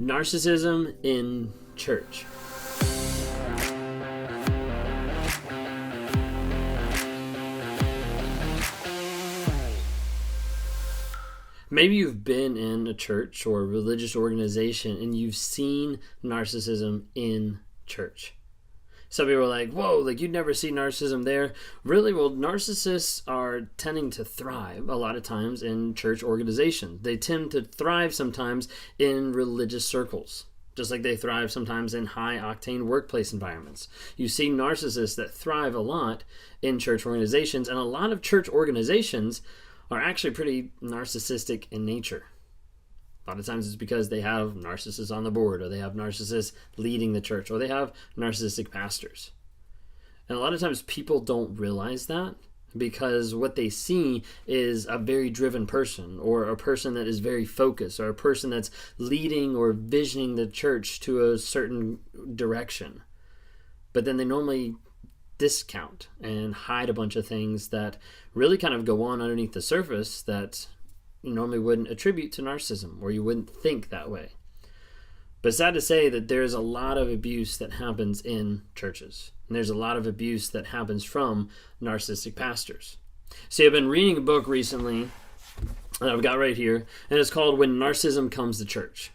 Narcissism in church. Maybe you've been in a church or a religious organization and you've seen narcissism in church. Some people are like, whoa, like you'd never see narcissism there. Really? Well, narcissists are tending to thrive a lot of times in church organizations. They tend to thrive sometimes in religious circles, just like they thrive sometimes in high-octane workplace environments. You see narcissists that thrive a lot in church organizations, and a lot of church organizations are actually pretty narcissistic in nature. A lot of times it's because they have narcissists on the board, or they have narcissists leading the church, or they have narcissistic pastors. And a lot of times people don't realize that because what they see is a very driven person, or a person that is very focused, or a person that's leading or visioning the church to a certain direction. But then they normally discount and hide a bunch of things that really kind of go on underneath the surface that you normally wouldn't attribute to narcissism, or you wouldn't think that way. But it's sad to say that there's a lot of abuse that happens in churches. And there's a lot of abuse that happens from narcissistic pastors. See, I've been reading a book recently that I've got right here, and it's called When Narcissism Comes to Church.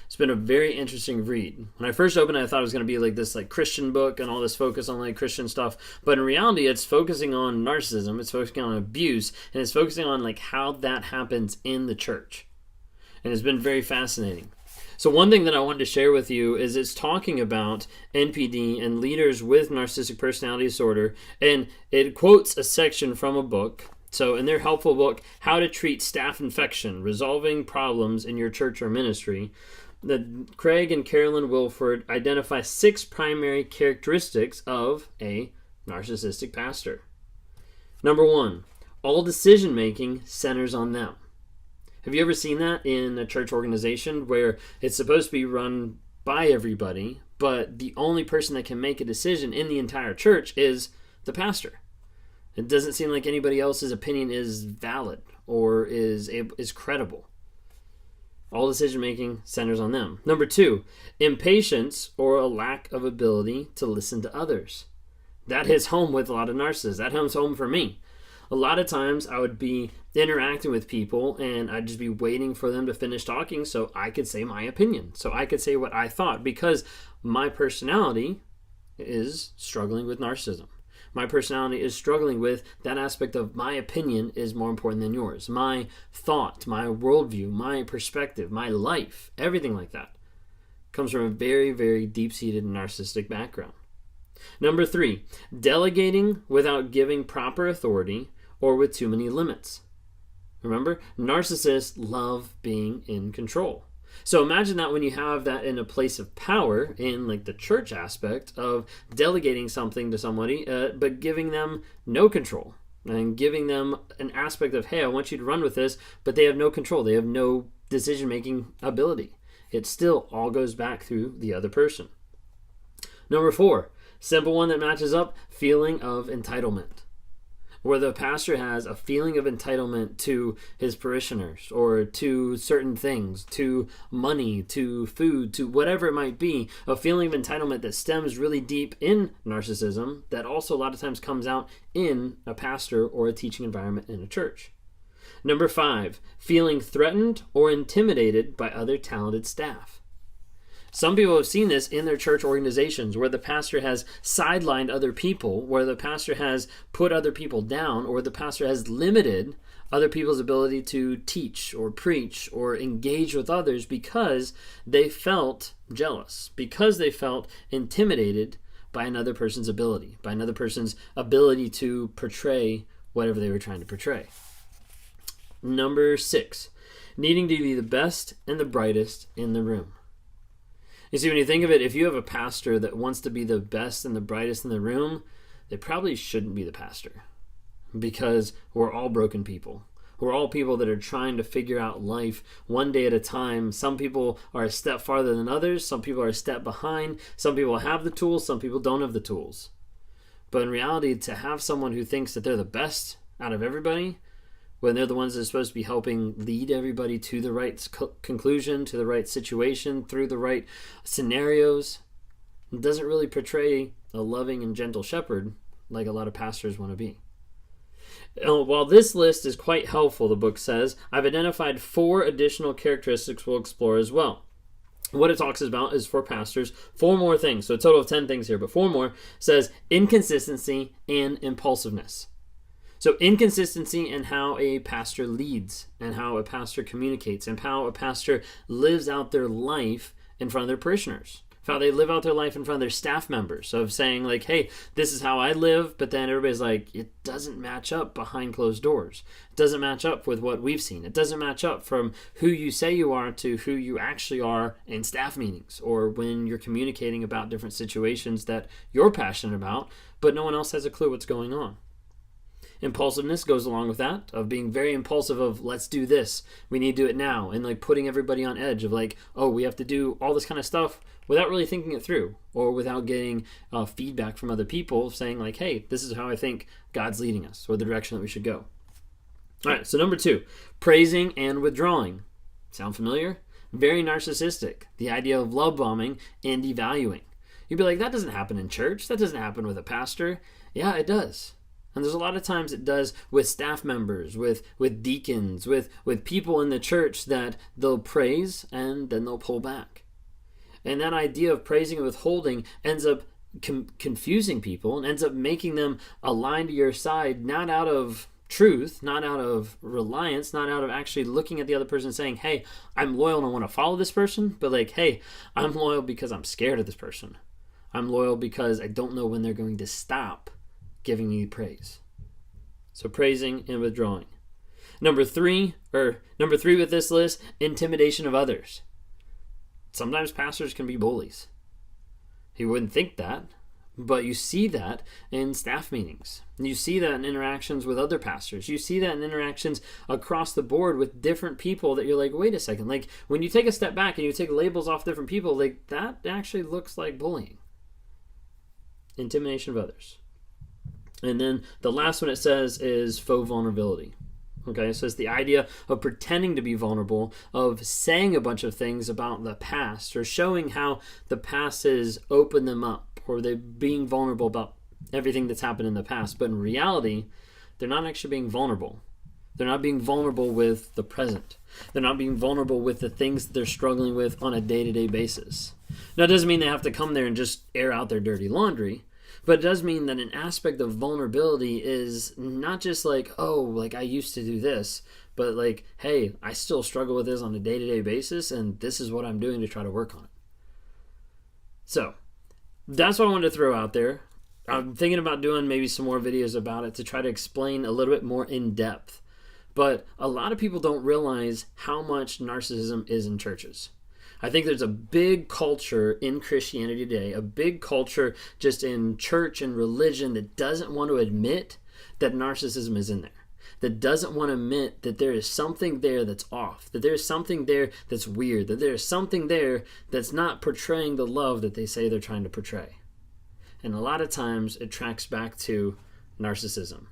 It's been a very interesting read. When I first opened it, I thought it was going to be like this Christian book and all this focus on Christian stuff. But in reality, it's focusing on narcissism, it's focusing on abuse, and it's focusing on how that happens in the church. And it's been very fascinating. So one thing that I wanted to share with you is it's talking about NPD and leaders with narcissistic personality disorder. And it quotes a section from a book. So in their helpful book, How to Treat Staph Infection, Resolving Problems in Your Church or Ministry, Craig and Carolyn Wilford identify 6 primary characteristics of a narcissistic pastor. Number 1, all decision-making centers on them. Have you ever seen that in a church organization where it's supposed to be run by everybody, but the only person that can make a decision in the entire church is the pastor? It doesn't seem like anybody else's opinion is valid or is credible. All decision-making centers on them. Number 2, impatience or a lack of ability to listen to others. That hits home with a lot of narcissists. That hits home for me. A lot of times I would be interacting with people and I'd just be waiting for them to finish talking so I could say my opinion, so I could say what I thought, because my personality is struggling with narcissism. My personality is struggling with that aspect of my opinion is more important than yours. My thought, my worldview, my perspective, my life, everything like that comes from a very, very deep-seated narcissistic background. Number 3, delegating without giving proper authority or with too many limits. Remember, narcissists love being in control. So imagine that when you have that in a place of power in the church aspect of delegating something to somebody, but giving them no control and giving them an aspect of, hey, I want you to run with this, but they have no control. They have no decision-making ability. It still all goes back through the other person. Number 4, simple one that matches up, feeling of entitlement. Where the pastor has a feeling of entitlement to his parishioners or to certain things, to money, to food, to whatever it might be, a feeling of entitlement that stems really deep in narcissism that also a lot of times comes out in a pastor or a teaching environment in a church. Number 5, feeling threatened or intimidated by other talented staff. Some people have seen this in their church organizations where the pastor has sidelined other people, where the pastor has put other people down, or the pastor has limited other people's ability to teach or preach or engage with others because they felt jealous, because they felt intimidated by another person's ability, by another person's ability to portray whatever they were trying to portray. Number 6, needing to be the best and the brightest in the room. You see, when you think of it, if you have a pastor that wants to be the best and the brightest in the room, they probably shouldn't be the pastor, because we're all broken people. We're all people that are trying to figure out life one day at a time. Some people are a step farther than others. Some people are a step behind. Some people have the tools. Some people don't have the tools. But in reality, to have someone who thinks that they're the best out of everybody when they're the ones that are supposed to be helping lead everybody to the right conclusion, to the right situation, through the right scenarios. It doesn't really portray a loving and gentle shepherd like a lot of pastors want to be. While this list is quite helpful, the book says, I've identified 4 additional characteristics we'll explore as well. What it talks about is for pastors, 4 more things. So a total of 10 things here, but 4 more says inconsistency and impulsiveness. So inconsistency in how a pastor leads and how a pastor communicates and how a pastor lives out their life in front of their parishioners. How they live out their life in front of their staff members, of saying like, hey, this is how I live, but then everybody's like, it doesn't match up behind closed doors. It doesn't match up with what we've seen. It doesn't match up from who you say you are to who you actually are in staff meetings or when you're communicating about different situations that you're passionate about, but no one else has a clue what's going on. Impulsiveness goes along with that, of being very impulsive of, let's do this, we need to do it now, and like putting everybody on edge of like, oh, we have to do all this kind of stuff without really thinking it through or without getting feedback from other people saying like, hey, this is how I think God's leading us or the direction that we should go. All right, so number 2, praising and withdrawing. Sound familiar? Very narcissistic. The idea of love bombing and devaluing. You'd be like, that doesn't happen in church. That doesn't happen with a pastor. Yeah, it does. And there's a lot of times it does with staff members, with deacons, with people in the church that they'll praise and then they'll pull back. And that idea of praising and withholding ends up confusing people and ends up making them align to your side, not out of truth, not out of reliance, not out of actually looking at the other person and saying, hey, I'm loyal and I want to follow this person, but like, hey, I'm loyal because I'm scared of this person. I'm loyal because I don't know when they're going to stop giving me praise. So praising and withdrawing. Number three with this list, intimidation of others. Sometimes pastors can be bullies. You wouldn't think that, but you see that in staff meetings. You see that in interactions with other pastors. You see that in interactions across the board with different people that you're like, wait a second, like when you take a step back and you take labels off different people, like that actually looks like bullying. Intimidation of others. And then the last one it says is faux vulnerability. Okay, so it's the idea of pretending to be vulnerable, of saying a bunch of things about the past or showing how the past has opened them up or they're being vulnerable about everything that's happened in the past. But in reality, they're not actually being vulnerable. They're not being vulnerable with the present. They're not being vulnerable with the things that they're struggling with on a day-to-day basis. Now, it doesn't mean they have to come there and just air out their dirty laundry. But it does mean that an aspect of vulnerability is not just like, oh, like I used to do this, but like, hey, I still struggle with this on a day-to-day basis, and this is what I'm doing to try to work on it. So that's what I wanted to throw out there. I'm thinking about doing maybe some more videos about it to try to explain a little bit more in depth. But a lot of people don't realize how much narcissism is in churches. I think there's a big culture in Christianity today, a big culture just in church and religion that doesn't want to admit that narcissism is in there, that doesn't want to admit that there is something there that's off, that there's something there that's weird, that there's something there that's not portraying the love that they say they're trying to portray. And a lot of times it tracks back to narcissism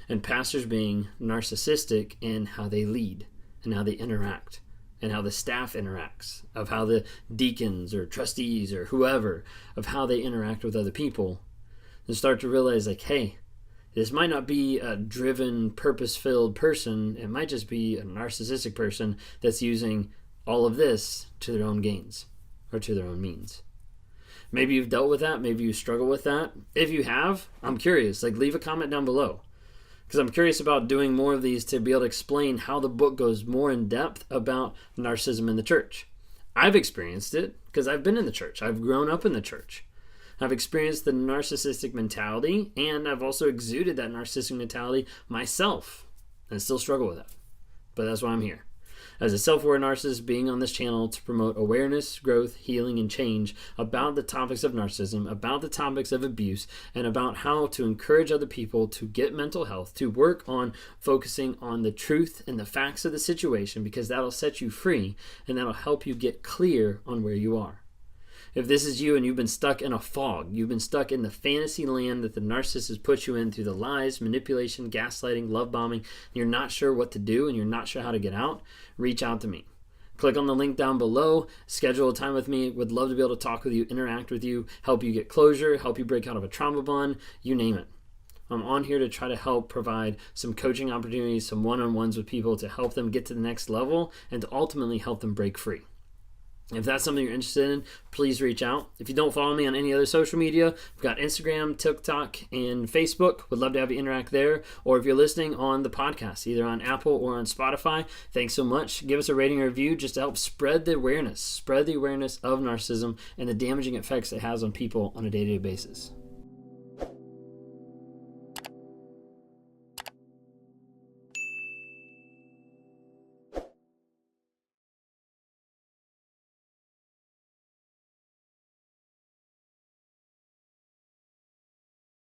and pastors being narcissistic in how they lead and how they interact. And how the staff interacts, of how the deacons or trustees or whoever, of how they interact with other people, and start to realize like, hey, this might not be a driven, purpose-filled person. It might just be a narcissistic person that's using all of this to their own gains or to their own means. Maybe you've dealt with that. Maybe you struggle with that. If you have, I'm curious. Like, leave a comment down below. Because I'm curious about doing more of these to be able to explain how the book goes more in depth about narcissism in the church. I've experienced it because I've been in the church. I've grown up in the church. I've experienced the narcissistic mentality, and I've also exuded that narcissistic mentality myself and still struggle with that. But that's why I'm here. As a self-aware narcissist, being on this channel to promote awareness, growth, healing, and change about the topics of narcissism, about the topics of abuse, and about how to encourage other people to get mental health, to work on focusing on the truth and the facts of the situation, because that'll set you free and that'll help you get clear on where you are. If this is you and you've been stuck in a fog, you've been stuck in the fantasy land that the narcissist has put you in through the lies, manipulation, gaslighting, love bombing, and you're not sure what to do and you're not sure how to get out, reach out to me. Click on the link down below, schedule a time with me. Would love to be able to talk with you, interact with you, help you get closure, help you break out of a trauma bond, you name it. I'm on here to try to help provide some coaching opportunities, some one-on-ones with people to help them get to the next level and to ultimately help them break free. If that's something you're interested in, please reach out. If you don't follow me on any other social media, we've got Instagram, TikTok, and Facebook. Would love to have you interact there. Or if you're listening on the podcast, either on Apple or on Spotify, thanks so much. Give us a rating or review just to help spread the awareness of narcissism and the damaging effects it has on people on a day-to-day basis.